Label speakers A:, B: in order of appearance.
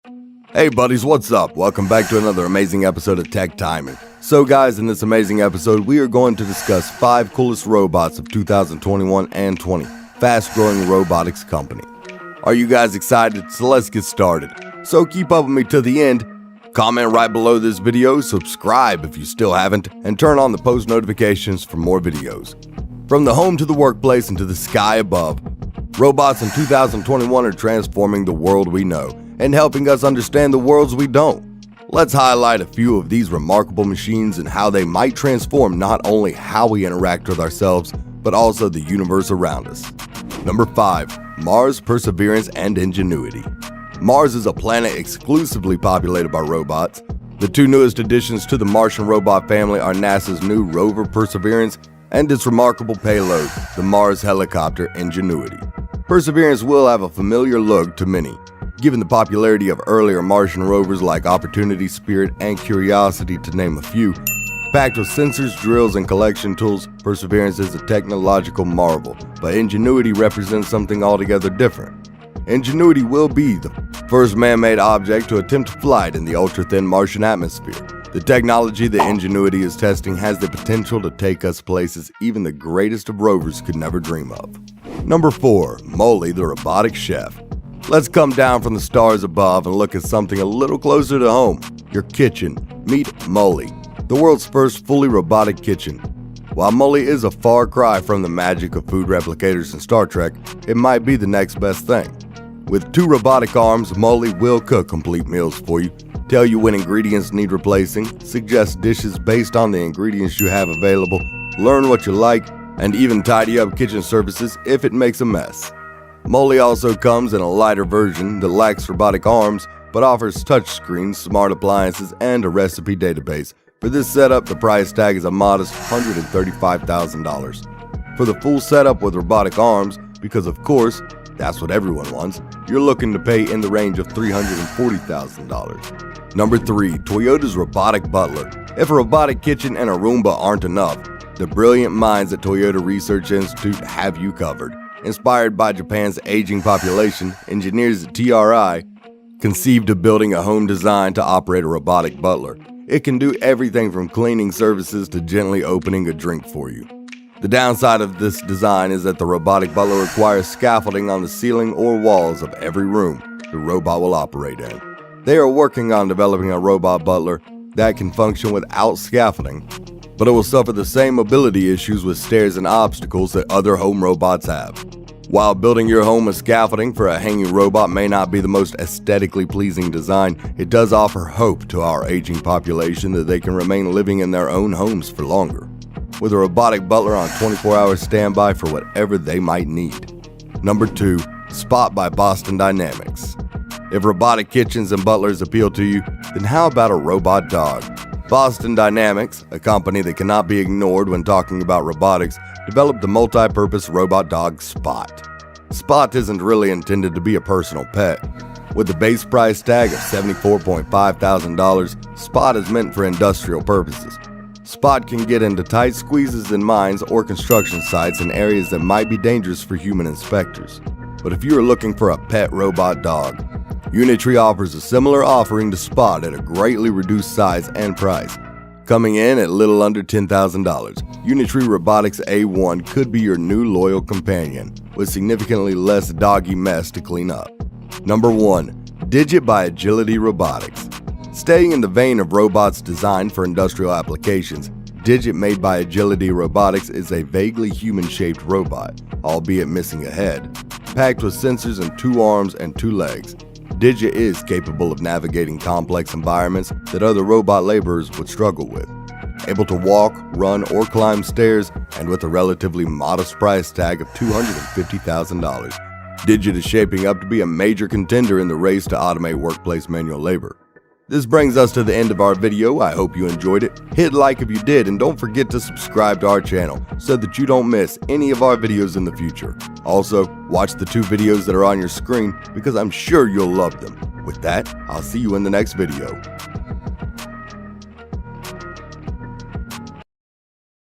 A: Hey buddies, what's up? Welcome back to another amazing episode of Tech Timing. So guys, in this amazing episode, we are going to discuss 5 coolest robots of 2021 and 20, fast-growing robotics company. Are you guys excited? So let's get started. So keep up with me to the end. Comment right below this video, subscribe if you still haven't, and turn on the post notifications for more videos. From the home to the workplace and to the sky above, robots in 2021 are transforming the world we know and helping us understand the worlds we don't. Let's highlight a few of these remarkable machines and how they might transform not only how we interact with ourselves, but also the universe around us. Number 5. Mars, Perseverance, and Ingenuity. Mars is a planet exclusively populated by robots. The 2 newest additions to the Martian robot family are NASA's new rover Perseverance and its remarkable payload, the Mars helicopter Ingenuity. Perseverance will have a familiar look to many, given the popularity of earlier Martian rovers like Opportunity, Spirit, and Curiosity, to name a few. Packed with sensors, drills, and collection tools, Perseverance is a technological marvel, but Ingenuity represents something altogether different. Ingenuity will be the first man-made object to attempt flight in the ultra-thin Martian atmosphere. The technology that Ingenuity is testing has the potential to take us places even the greatest of rovers could never dream of. Number 4. Molly, the Robotic Chef. Let's come down from the stars above and look at something a little closer to home, your kitchen. Meet Molly, the world's first fully robotic kitchen. While Molly is a far cry from the magic of food replicators in Star Trek, it might be the next best thing. With 2 robotic arms, Molly will cook complete meals for you, tell you when ingredients need replacing, suggest dishes based on the ingredients you have available, learn what you like, and even tidy up kitchen surfaces if it makes a mess. Molly also comes in a lighter version that lacks robotic arms, but offers touchscreens, smart appliances, and a recipe database. For this setup, the price tag is a modest $135,000. For the full setup with robotic arms, because of course, that's what everyone wants, you're looking to pay in the range of $340,000. Number 3. Toyota's Robotic Butler. If a robotic kitchen and a Roomba aren't enough, the brilliant minds at Toyota Research Institute have you covered. Inspired by Japan's aging population, engineers at TRI conceived of building a home designed to operate a robotic butler. It can do everything from cleaning services to gently opening a drink for you. The downside of this design is that the robotic butler requires scaffolding on the ceiling or walls of every room the robot will operate in. They are working on developing a robot butler that can function without scaffolding, but it will suffer the same mobility issues with stairs and obstacles that other home robots have. While building your home with scaffolding for a hanging robot may not be the most aesthetically pleasing design, it does offer hope to our aging population that they can remain living in their own homes for longer, with a robotic butler on 24-hour standby for whatever they might need. Number 2. Spot by Boston Dynamics. If robotic kitchens and butlers appeal to you, then how about a robot dog? Boston Dynamics, a company that cannot be ignored when talking about robotics, developed the multi-purpose robot dog Spot. Spot isn't really intended to be a personal pet. With the base price tag of $74,500, Spot is meant for industrial purposes. Spot can get into tight squeezes in mines or construction sites in areas that might be dangerous for human inspectors. But if you are looking for a pet robot dog, Unitree offers a similar offering to Spot at a greatly reduced size and price. Coming in at little under $10,000, Unitree Robotics A1 could be your new loyal companion, with significantly less doggy mess to clean up. Number 1. Digit by Agility Robotics. Staying in the vein of robots designed for industrial applications, Digit made by Agility Robotics is a vaguely human-shaped robot, albeit missing a head. Packed with sensors and 2 arms and 2 legs, Digit is capable of navigating complex environments that other robot laborers would struggle with. Able to walk, run, or climb stairs, and with a relatively modest price tag of $250,000, Digit is shaping up to be a major contender in the race to automate workplace manual labor. This brings us to the end of our video. I hope you enjoyed it. Hit like if you did, and don't forget to subscribe to our channel so that you don't miss any of our videos in the future. Also, watch the 2 videos that are on your screen because I'm sure you'll love them. With that, I'll see you in the next video.